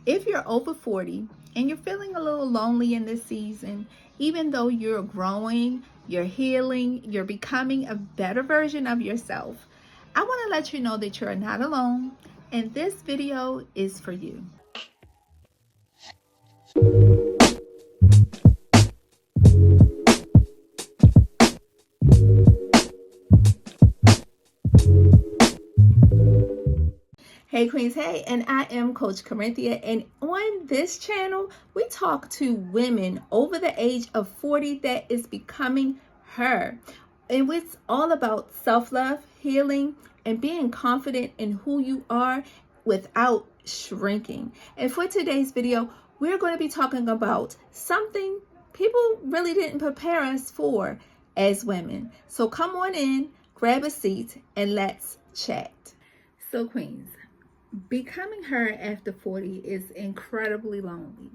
If you're over 40 and you're feeling a little lonely in this season, even though you're growing, you're healing, you're becoming a better version of yourself, I want to let you know that you're not alone, and this video is for you. Hey Queens, hey, and I am Coach Corinthia, and on this channel, we talk to women over the age of 40 that is becoming her. And it's all about self-love, healing, and being confident in who you are without shrinking. And for today's video, we're going to be talking about something people really didn't prepare us for as women. So come on in, grab a seat, and let's chat. So Queens, becoming her after 40 is incredibly lonely.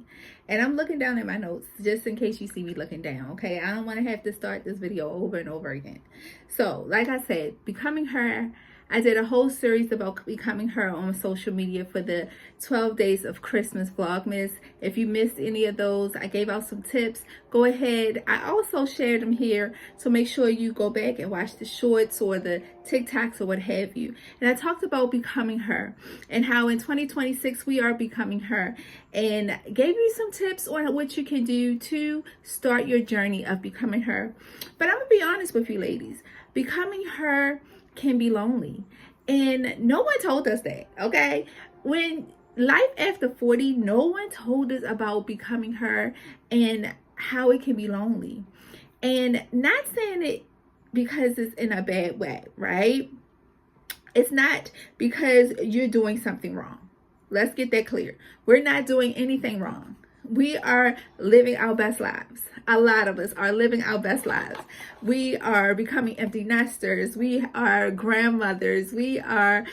And I'm looking down at my notes just in case you see me looking down, okay? I don't want to have to start this video over and over again. So, like I said, becoming her, I did a whole series about becoming her on social media for the 12 days of Christmas Vlogmas. If you missed any of those, I gave out some tips. Go ahead. I also shared them here, so make sure you go back and watch the shorts or the TikToks or what have you. And I talked about becoming her and how in 2026 we are becoming her, and gave you some tips on what you can do to start your journey of becoming her. But I'm gonna be honest with you ladies, becoming her can be lonely, and no one told us that, okay? When life after 40, no one told us about becoming her and how it can be lonely. And not saying it because it's in a bad way, right? It's not because you're doing something wrong. Let's get that clear. We're not doing anything wrong. We are living our best lives. A lot of us are living our best lives. We are becoming empty nesters. We are grandmothers. We are,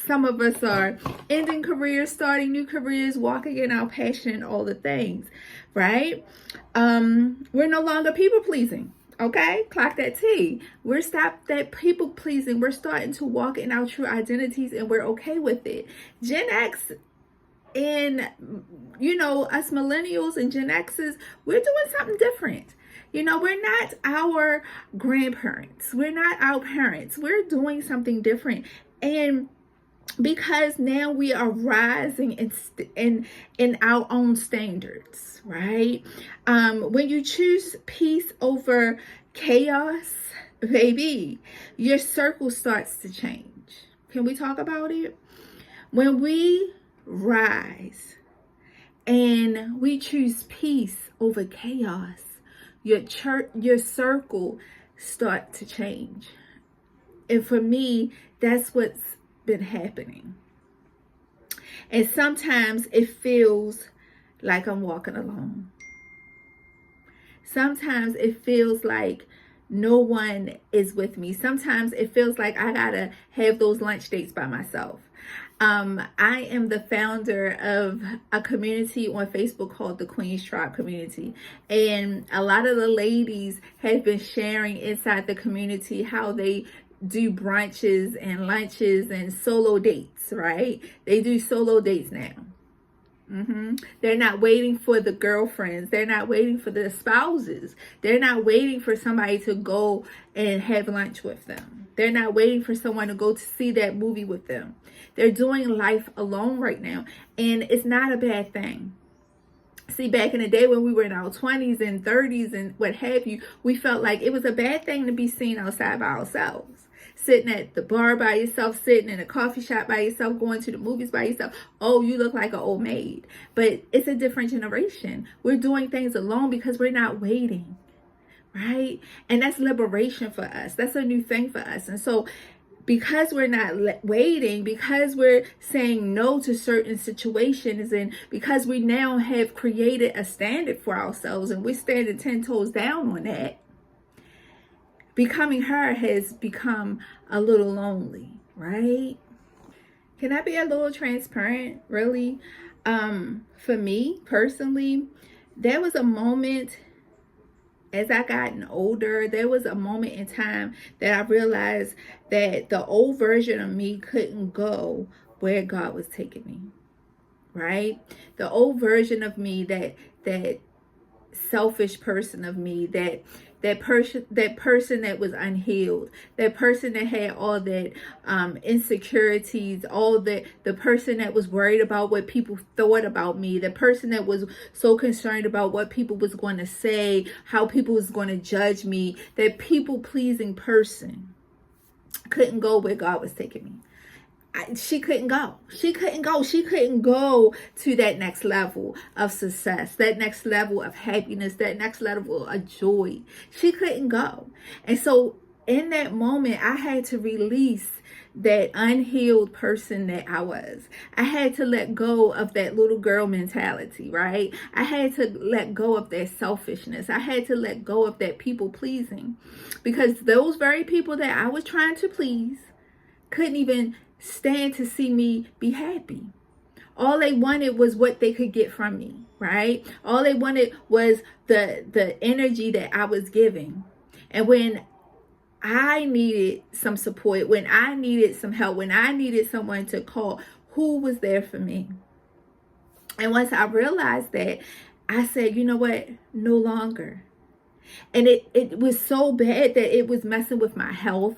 some of us are ending careers, starting new careers, walking in our passion, all the things, right? We're no longer people pleasing. Okay, clock that T. We're stopped that people pleasing. We're starting to walk in our true identities, and we're okay with it. Gen X and, us millennials and Gen X's, we're doing something different. We're not our grandparents. We're not our parents. We're doing something different. And because now we are rising in our own standards, right? When you choose peace over chaos, baby, your circle starts to change. Can we talk about it? When we rise and we choose peace over chaos, your circle start to change. And for me, that's what's been happening. And sometimes it feels like I'm walking alone. Sometimes it feels like no one is with me. Sometimes it feels like I gotta have those lunch dates by myself. I am the founder of a community on Facebook called the Queens Tribe Community. And a lot of the ladies have been sharing inside the community how they do brunches and lunches and solo dates, right? They do solo dates now. They're not waiting for the girlfriends. They're not waiting for the spouses. They're not waiting for somebody to go and have lunch with them. They're not waiting for someone to go to see that movie with them. They're doing life alone right now. And it's not a bad thing. See, back in the day when we were in our 20s and 30s and what have you, we felt like it was a bad thing to be seen outside by ourselves. Sitting at the bar by yourself, sitting in a coffee shop by yourself, going to the movies by yourself. Oh, you look like an old maid. But it's a different generation. We're doing things alone because we're not waiting, right? And that's liberation for us. That's a new thing for us. And so because we're not waiting, because we're saying no to certain situations, and because we now have created a standard for ourselves and we're standing 10 toes down on that, becoming her has become a little lonely, right? Can I be a little transparent, really? For me personally, there was a moment as I gotten older, there was a moment in time that I realized that the old version of me couldn't go where God was taking me. right? The old version of me, that selfish person of me, that person that was unhealed, that person that had all that insecurities, all that, the person that was worried about what people thought about me, the person that was so concerned about what people was going to say, how people was going to judge me, that people pleasing person couldn't go where God was taking me. She couldn't go. She couldn't go. She couldn't go to that next level of success, that next level of happiness, that next level of joy. She couldn't go. And so in that moment, I had to release that unhealed person that I was. I had to let go of that little girl mentality, right? I had to let go of that selfishness. I had to let go of that people pleasing, because those very people that I was trying to please couldn't even stand to see me be happy. All they wanted was what they could get from me, right? All they wanted was the energy that I was giving. And when I needed some support, when I needed some help, when I needed someone to call, who was there for me? And once I realized that, I said, you know what? No longer. And it was so bad that it was messing with my health.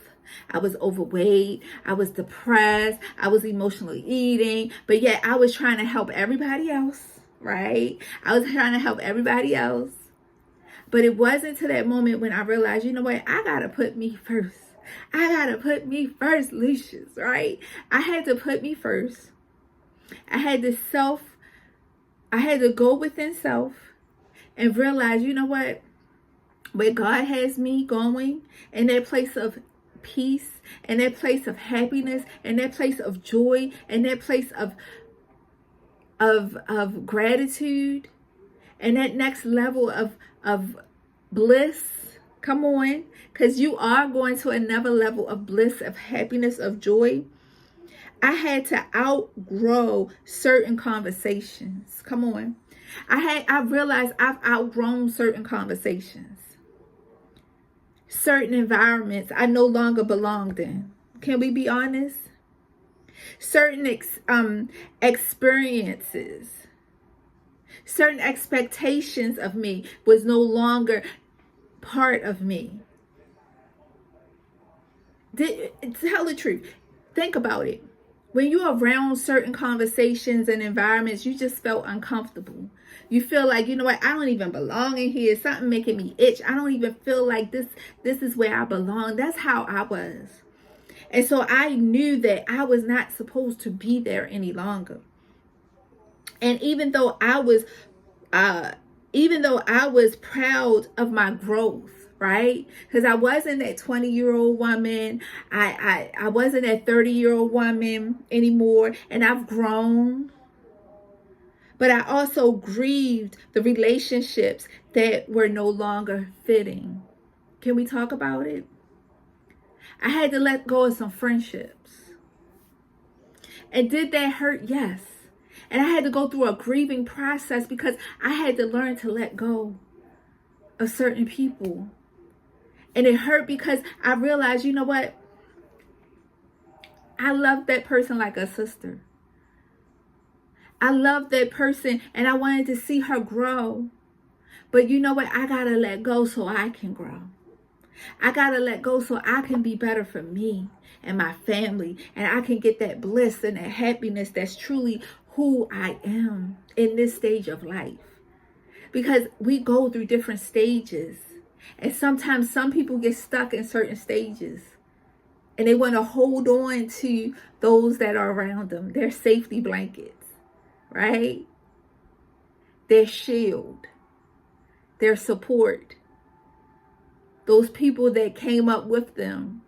I was overweight. I was depressed. I was emotionally eating. But yet I was trying to help everybody else, right? I was trying to help everybody else. But it wasn't to that moment when I realized, you know what? I got to put me first. I got to put me first, Lucius, right? I had to put me first. I had to go within self and realize, you know what? Where God has me going, in that place of peace, in that place of happiness, in that place of joy, in that place of gratitude, and that next level of bliss. Come on, because you are going to another level of bliss, of happiness, of joy. I had to outgrow certain conversations. Come on. I realized I've outgrown certain conversations. Certain environments I no longer belonged in. Can we be honest? Certain experiences, certain expectations of me was no longer part of me. Tell the truth. Think about it. When you're around certain conversations and environments, you just felt uncomfortable. You feel like, you know what, I don't even belong in here. Something making me itch. I don't even feel like this is where I belong. That's how I was. And so I knew that I was not supposed to be there any longer. And even though I was proud of my growth, right? Because I wasn't that 20-year-old woman. I wasn't that 30-year-old woman anymore. And I've grown. But I also grieved the relationships that were no longer fitting. Can we talk about it? I had to let go of some friendships. And did that hurt? Yes. And I had to go through a grieving process because I had to learn to let go of certain people. And it hurt because I realized, you know what? I loved that person like a sister. I loved that person and I wanted to see her grow. But you know what? I got to let go so I can grow. I got to let go so I can be better for me and my family. And I can get that bliss and that happiness that's truly who I am in this stage of life. Because we go through different stages. And sometimes some people get stuck in certain stages. And they want to hold on to those that are around them. Their safety blankets, right? Their shield. Their support. Those people that came up with them.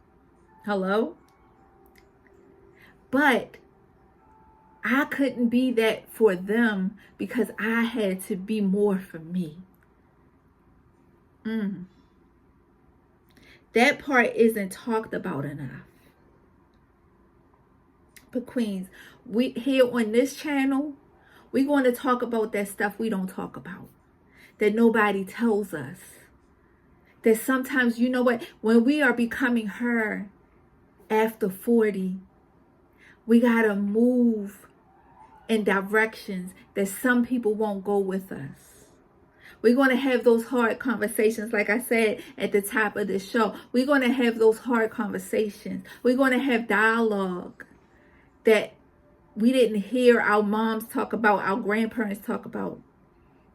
Hello? But I couldn't be that for them because I had to be more for me. That part isn't talked about enough. But Queens, we here on this channel, we're going to talk about that stuff we don't talk about. That nobody tells us. That sometimes, you know what, when we are becoming her after 40, we got to move in directions that some people won't go with us. We're going to have those hard conversations. Like I said at the top of the show, we're going to have those hard conversations. We're going to have dialogue that we didn't hear our moms talk about, our grandparents talk about.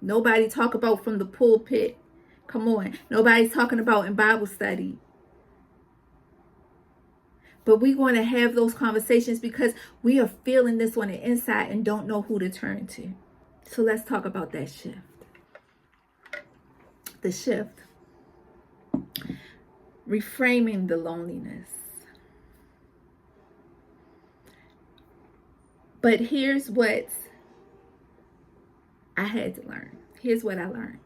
Nobody talk about from the pulpit. Come on. Nobody's talking about in Bible study. But we're going to have those conversations because we are feeling this on the inside and don't know who to turn to. So let's talk about that shift. The shift. Reframing the loneliness. But here's what I had to learn. Here's what I learned.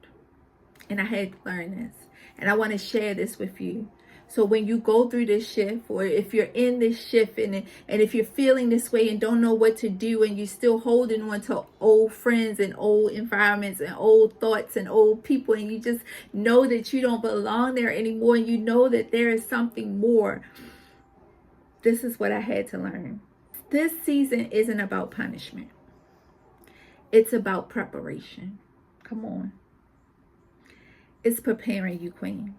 And I had to learn this. And I want to share this with you. So when you go through this shift, or if you're in this shift and if you're feeling this way and don't know what to do, and you're still holding on to old friends and old environments and old thoughts and old people, and you just know that you don't belong there anymore, and you know that there is something more, this is what I had to learn. This season isn't about punishment. It's about preparation. Come on. It's preparing you, Queen.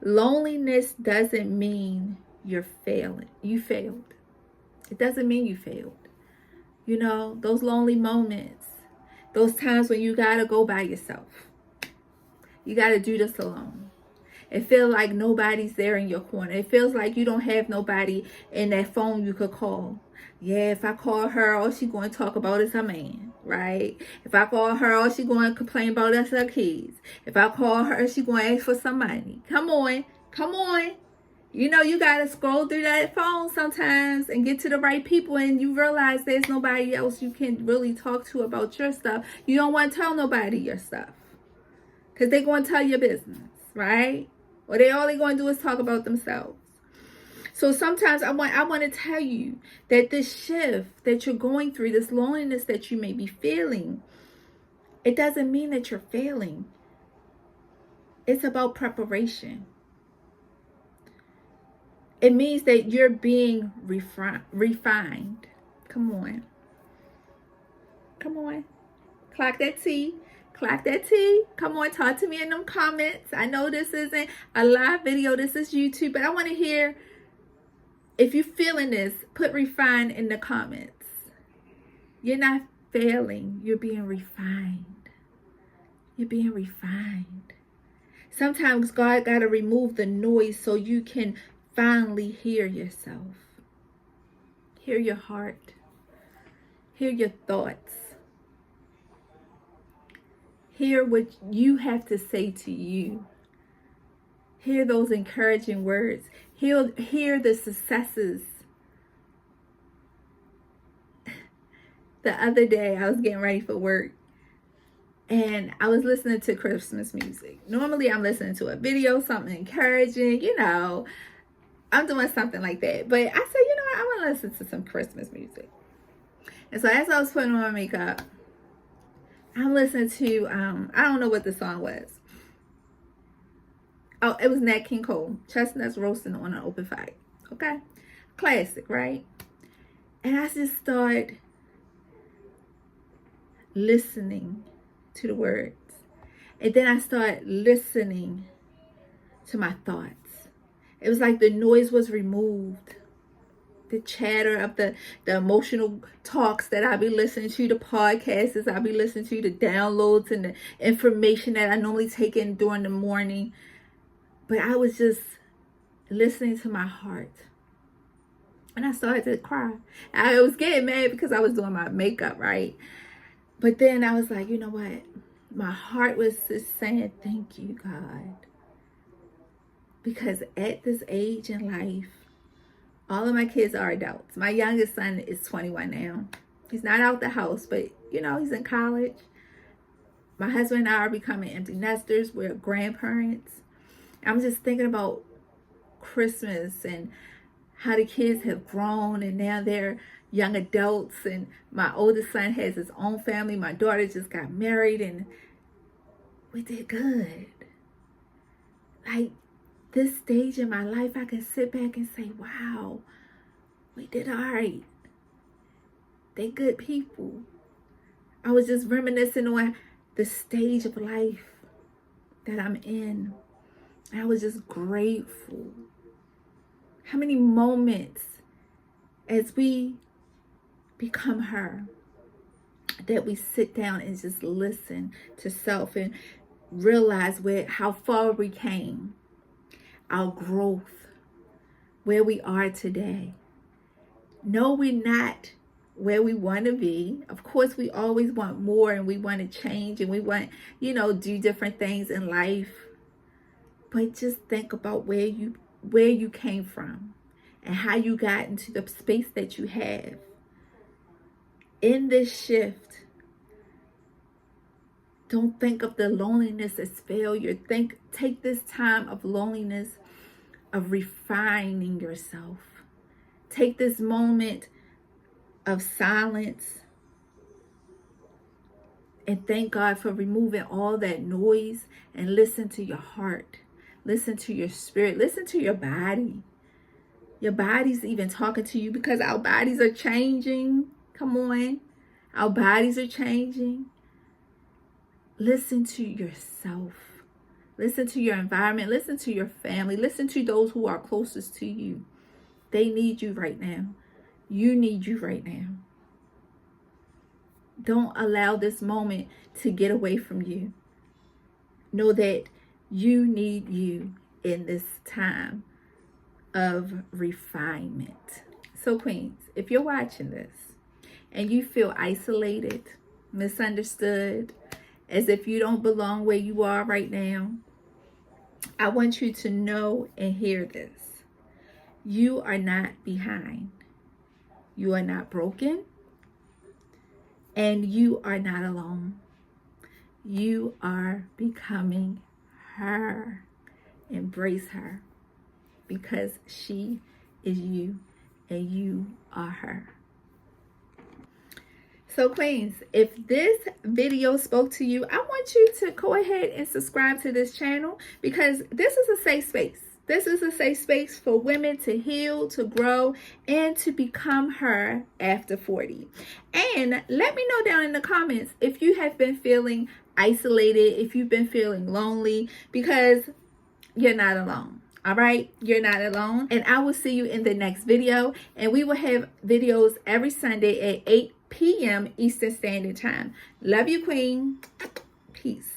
Loneliness doesn't mean you're failing. You failed. It doesn't mean you failed. You know, those lonely moments, those times when you got to go by yourself. You got to do this alone. It feels like nobody's there in your corner. It feels like you don't have nobody in that phone you could call. Yeah, if I call her, all she's going to talk about is her man, right? If I call her, all she's going to complain about is her kids. If I call her, she's going to ask for some money. Come on. Come on. You know, you got to scroll through that phone sometimes and get to the right people, and you realize there's nobody else you can really talk to about your stuff. You don't want to tell nobody your stuff because they're going to tell your business, right? Or they all they're going to do is talk about themselves. So sometimes I want to tell you that this shift that you're going through, this loneliness that you may be feeling, it doesn't mean that you're failing. It's about preparation. It means that you're being refined. Come on. Come on. Clock that T. Clock that T. Come on, talk to me in them comments. I know this isn't a live video. This is YouTube, but I want to hear, if you're feeling this, put refine in the comments. You're not failing. You're being refined. You're being refined. Sometimes God got to remove the noise so you can finally hear yourself. Hear your heart. Hear your thoughts. Hear what you have to say to you. Hear those encouraging words. Hear the successes. The other day, I was getting ready for work, and I was listening to Christmas music. Normally, I'm listening to a video, something encouraging, you know. I'm doing something like that. But I said, you know what? I want to listen to some Christmas music. And so as I was putting on my makeup, I'm listening to, I don't know what the song was. Oh, it was Nat King Cole, Chestnuts Roasting on an Open Fire. Okay? Classic, right? And I just started listening to the words. And then I started listening to my thoughts. It was like the noise was removed. The chatter of the emotional talks that I be listening to, the podcasts I be listening to, the downloads and the information that I normally take in during the morning. But I was just listening to my heart. And I started to cry. I was getting mad because I was doing my makeup, right? But then I was like, you know what? My heart was just saying, thank you, God. Because at this age in life, all of my kids are adults. My youngest son is 21 now. He's not out the house, but, you know, he's in college. My husband and I are becoming empty nesters. We're grandparents. I'm just thinking about Christmas and how the kids have grown, and now they're young adults, and my oldest son has his own family. My daughter just got married, and we did good. Like, this stage in my life, I can sit back and say, wow, we did all right. They good people. I was just reminiscing on the stage of life that I'm in. I was just grateful. How many moments as we become her that we sit down and just listen to self and realize how far we came, our growth, where we are today. No, we're not where we want to be. Of course, we always want more and we want to change and we want, do different things in life. But just think about where you came from and how you got into the space that you have. In this shift, don't think of the loneliness as failure. Take this time of loneliness, of refining yourself. Take this moment of silence and thank God for removing all that noise and listen to your heart. Listen to your spirit. Listen to your body. Your body's even talking to you because our bodies are changing. Come on. Our bodies are changing. Listen to yourself. Listen to your environment. Listen to your family. Listen to those who are closest to you. They need you right now. You need you right now. Don't allow this moment to get away from you. Know that you need you in this time of refinement. So, Queens, if you're watching this and you feel isolated, misunderstood, as if you don't belong where you are right now, I want you to know and hear this. You are not behind. You are not broken. And you are not alone. You are becoming her. Embrace her because she is you and you are her. So Queens, if this video spoke to you, I want you to go ahead and subscribe to this channel because this is a safe space. This is a safe space for women to heal, to grow, and to become her after 40. And let me know down in the comments if you have been feeling isolated, if you've been feeling lonely, because you're not alone. All right, you're not alone. And I will see you in the next video. And we will have videos every Sunday at 8 p.m. Eastern Standard Time. Love you, Queen. Peace.